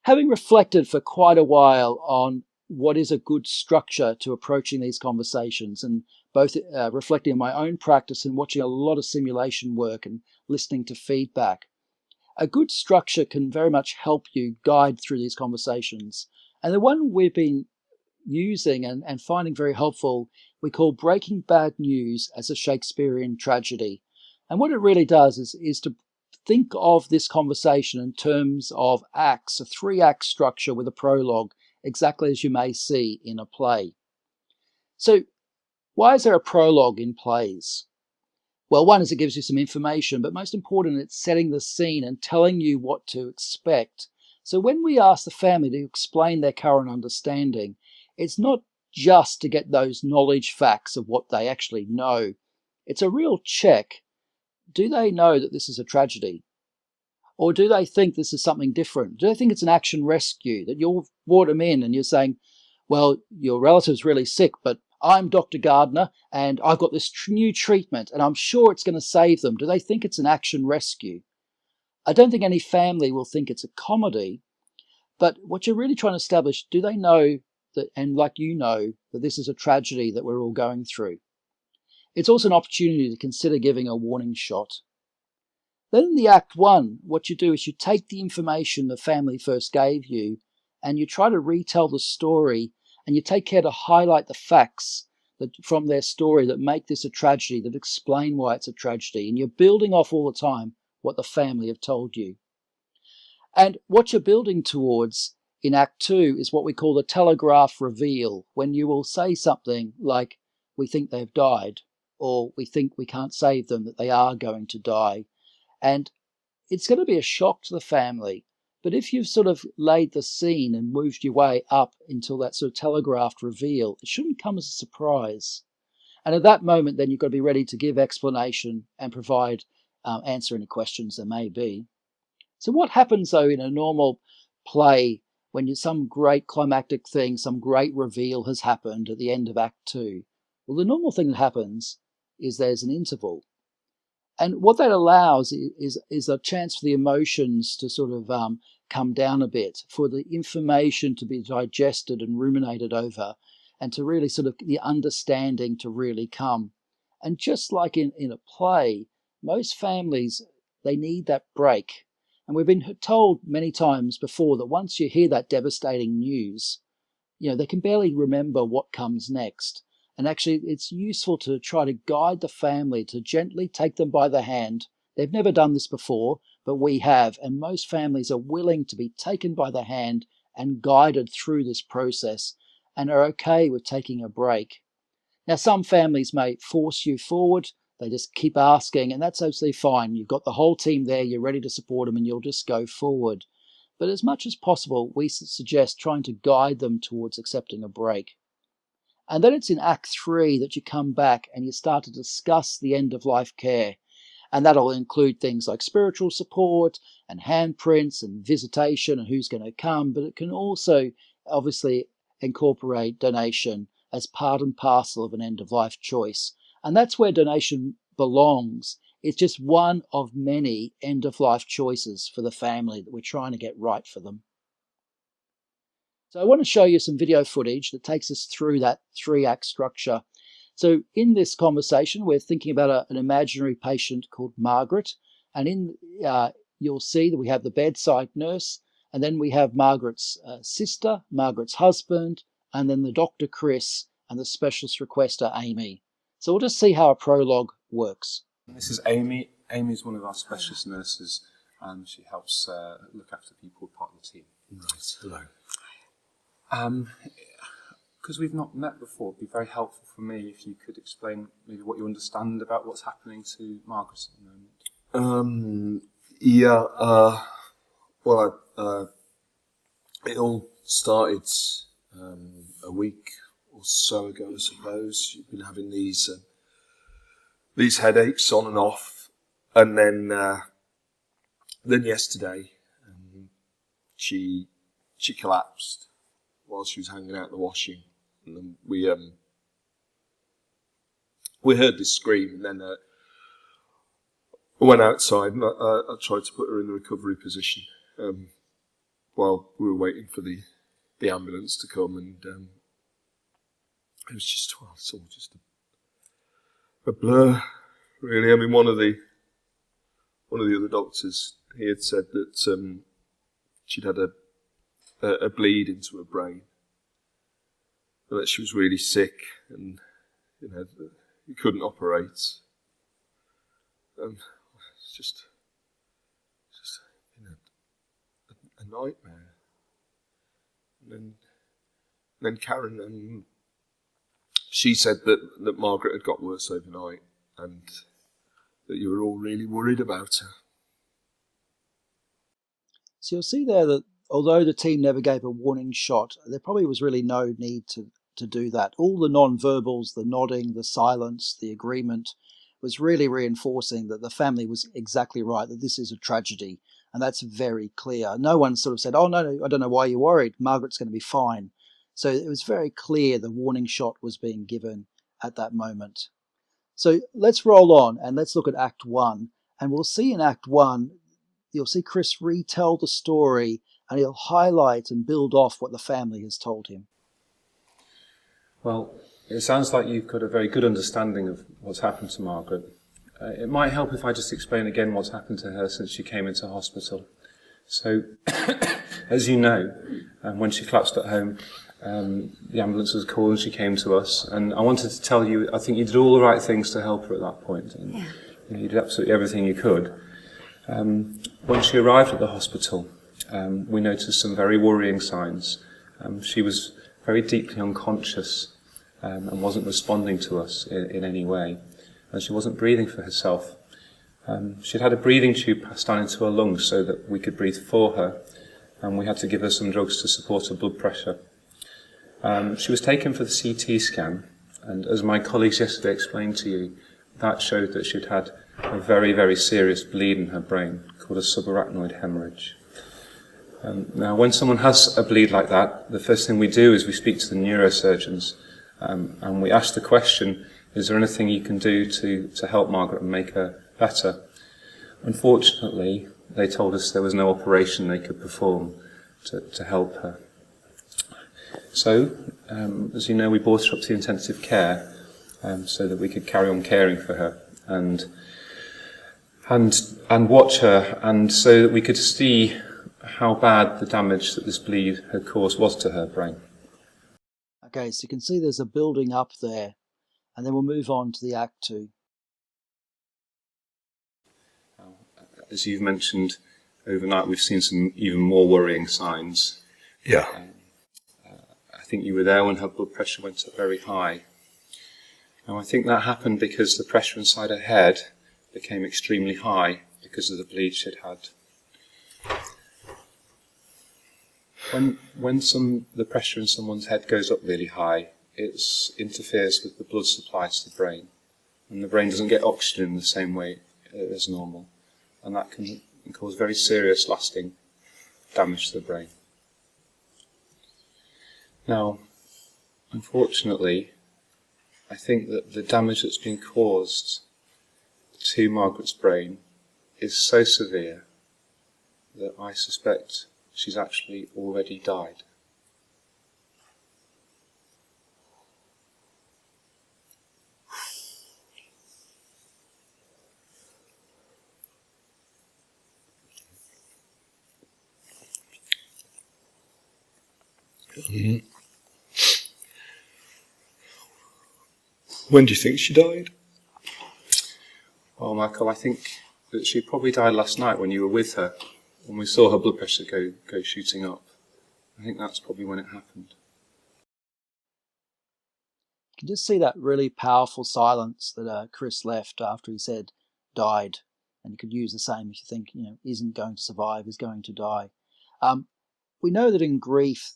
Having reflected for quite a while on what is a good structure to approaching these conversations, and both reflecting on my own practice and watching a lot of simulation work and listening to feedback, a good structure can very much help you guide through these conversations. And the one we've been using and finding very helpful, we call breaking bad news as a Shakespearean tragedy. And what it really does is to think of this conversation in terms of acts, a 3-act structure with a prologue, exactly as you may see in a play. So why is there a prologue in plays? Well, one is it gives you some information, but most important, it's setting the scene and telling you what to expect. So when we ask the family to explain their current understanding, it's not just to get those knowledge facts of what they actually know. It's a real check. Do they know that this is a tragedy? Or do they think this is something different? Do they think it's an action rescue, that you've brought them in and you're saying, well, your relative's really sick, but I'm Dr. Gardner and I've got this new treatment and I'm sure it's going to save them. Do they think it's an action rescue? I don't think any family will think it's a comedy, but what you're really trying to establish, do they know that, and like you know, that this is a tragedy that we're all going through? It's also an opportunity to consider giving a warning shot. Then in the Act 1, what you do is you take the information the family first gave you and you try to retell the story, and you take care to highlight the facts that, from their story, that make this a tragedy, that explain why it's a tragedy. And you're building off all the time what the family have told you. And what you're building towards in Act 2 is what we call the telegraph reveal, when you will say something like, we think they've died, or we think we can't save them, that they are going to die. And it's going to be a shock to the family. But if you've sort of laid the scene and moved your way up until that sort of telegraphed reveal, it shouldn't come as a surprise. And at that moment, then you've got to be ready to give explanation and provide answer any questions there may be. So what happens, though, in a normal play when some great climactic thing, some great reveal has happened at the end of Act 2? Well, the normal thing that happens is there's an interval. And what that allows is a chance for the emotions to sort of come down a bit, for the information to be digested and ruminated over, and to really sort of the understanding to really come. And just like in a play, most families, they need that break. And we've been told many times before that once you hear that devastating news, they can barely remember what comes next. And actually, it's useful to try to guide the family, to gently take them by the hand. They've never done this before, but we have. And most families are willing to be taken by the hand and guided through this process and are okay with taking a break. Now, some families may force you forward. They just keep asking, and that's absolutely fine. You've got the whole team there. You're ready to support them, and you'll just go forward. But as much as possible, we suggest trying to guide them towards accepting a break. And then it's in Act 3 that you come back and you start to discuss the end-of-life care. And that'll include things like spiritual support and handprints and visitation and who's going to come. But it can also obviously incorporate donation as part and parcel of an end-of-life choice. And that's where donation belongs. It's just one of many end-of-life choices for the family that we're trying to get right for them. So I want to show you some video footage that takes us through that 3-act structure. So in this conversation, we're thinking about an imaginary patient called Margaret. And you'll see that we have the bedside nurse, and then we have Margaret's sister, Margaret's husband, and then the Dr. Chris and the specialist requester, Amy. So we'll just see how a prologue works. This is Amy. Amy is one of our specialist nurses, and she helps look after people part of the team. Right, hello. Because we've not met before, it'd be very helpful for me if you could explain maybe what you understand about what's happening to Margaret at the moment. It all started a week or so ago, I suppose. You've been having these headaches on and off, and then yesterday she collapsed while she was hanging out the washing, and then we heard this scream, and then I went outside and I tried to put her in the recovery position. while we were waiting for the ambulance to come, and it was just, well, it's all just a blur, really. I mean, one of the other doctors, he had said that she'd had a bleed into her brain, and that she was really sick, and he couldn't operate. It's just a nightmare. And then Karen, she said that Margaret had got worse overnight, and that you were all really worried about her. So you'll see there that although the team never gave a warning shot, there probably was really no need to do that. All the non-verbals, the nodding, the silence, the agreement was really reinforcing that the family was exactly right, that this is a tragedy. And that's very clear. No one sort of said, oh, no, I don't know why you're worried. Margaret's going to be fine. So it was very clear the warning shot was being given at that moment. So let's roll on and let's look at Act 1. And we'll see in Act 1, you'll see Chris retell the story, and he'll highlight and build off what the family has told him. Well, it sounds like you've got a very good understanding of what's happened to Margaret. It might help if I just explain again what's happened to her since she came into hospital. So, as you know, when she collapsed at home, the ambulance was called and she came to us. And I wanted to tell you, I think you did all the right things to help her at that point. And, you did absolutely everything you could. When she arrived at the hospital, we noticed some very worrying signs. She was very deeply unconscious and wasn't responding to us in any way. And she wasn't breathing for herself. She'd had a breathing tube passed down into her lungs so that we could breathe for her, and we had to give her some drugs to support her blood pressure. She was taken for the CT scan, and as my colleagues yesterday explained to you, that showed that she'd had a very, very serious bleed in her brain called a subarachnoid hemorrhage. Now, when someone has a bleed like that, the first thing we do is we speak to the neurosurgeons, and we ask the question, is there anything you can do to help Margaret and make her better? Unfortunately, they told us there was no operation they could perform to help her. So, as you know, we brought her up to intensive care so that we could carry on caring for her and watch her, and so that we could see how bad the damage that this bleed had caused was to her brain. Okay, so you can see there's a building up there, and then we'll move on to the Act 2. As you've mentioned, overnight we've seen some even more worrying signs. Yeah. I think you were there when her blood pressure went up very high. Now, I think that happened because the pressure inside her head became extremely high because of the bleed she'd had. When the pressure in someone's head goes up really high, it interferes with the blood supply to the brain, and the brain doesn't get oxygen in the same way as normal, and that can cause very serious, lasting damage to the brain. Now, unfortunately, I think that the damage that's been caused to Margaret's brain is so severe that I suspect she's actually already died. Mm-hmm. When do you think she died? Well, Michael, I think that she probably died last night when you were with her, when we saw her blood pressure go shooting up. I think that's probably when it happened. You can just see that really powerful silence that Chris left after he said died, and you could use the same if you think, isn't going to survive, is going to die. We know that in grief,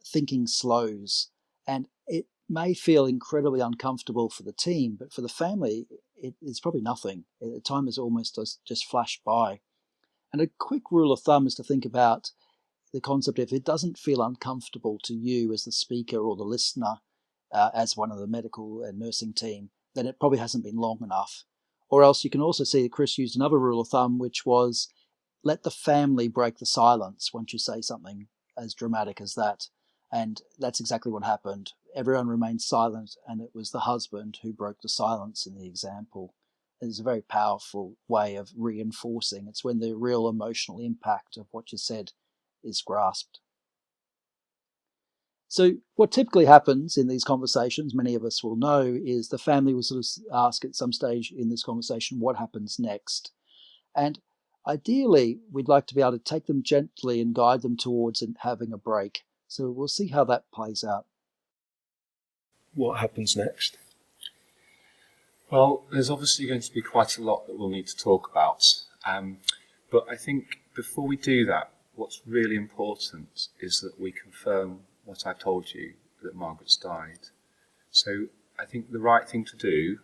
thinking slows, and it may feel incredibly uncomfortable for the team, but for the family, it's probably nothing. Time has almost just flashed by. And a quick rule of thumb is to think about the concept: if it doesn't feel uncomfortable to you as the speaker or the listener, as one of the medical and nursing team, then it probably hasn't been long enough. Or else you can also see that Chris used another rule of thumb, which was, let the family break the silence once you say something as dramatic as that. And that's exactly what happened. Everyone remained silent, and it was the husband who broke the silence in the example. It's a very powerful way of reinforcing. It's when the real emotional impact of what you said is grasped. So what typically happens in these conversations, many of us will know, is the family will sort of ask at some stage in this conversation, what happens next? And ideally, we'd like to be able to take them gently and guide them towards having a break. So we'll see how that plays out. What happens next? Well, there's obviously going to be quite a lot that we'll need to talk about. But I think before we do that, what's really important is that we confirm what I told you, that Margaret's died. So I think the right thing to do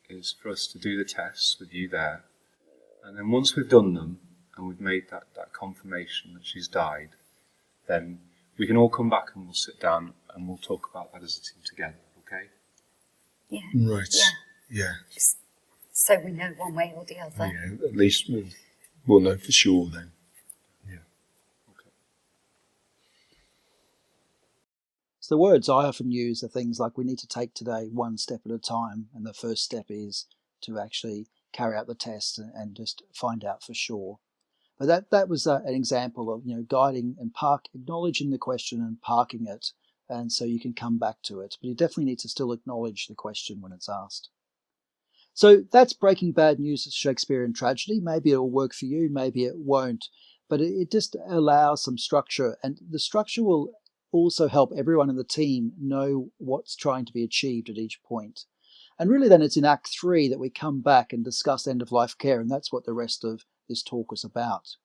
is for us to do the tests with you there. And then once we've done them and we've made that confirmation that she's died, then we can all come back and we'll sit down and we'll talk about that as a team together, okay? Yeah. Right. Yeah. Just so we know one way or the other. Yeah. At least we'll know for sure then. Yeah. Okay. So the words I often use are things like, we need to take today one step at a time. And the first step is to actually carry out the test and just find out for sure. But that was an example of, guiding and acknowledging the question and parking it, and so you can come back to it. But you definitely need to still acknowledge the question when it's asked. So that's Breaking Bad News: Shakespearean Tragedy. Maybe it'll work for you, maybe it won't, but it just allows some structure, and the structure will also help everyone in the team know what's trying to be achieved at each point. And really then it's in Act 3 that we come back and discuss end-of-life care, and that's what the rest of this talk was about.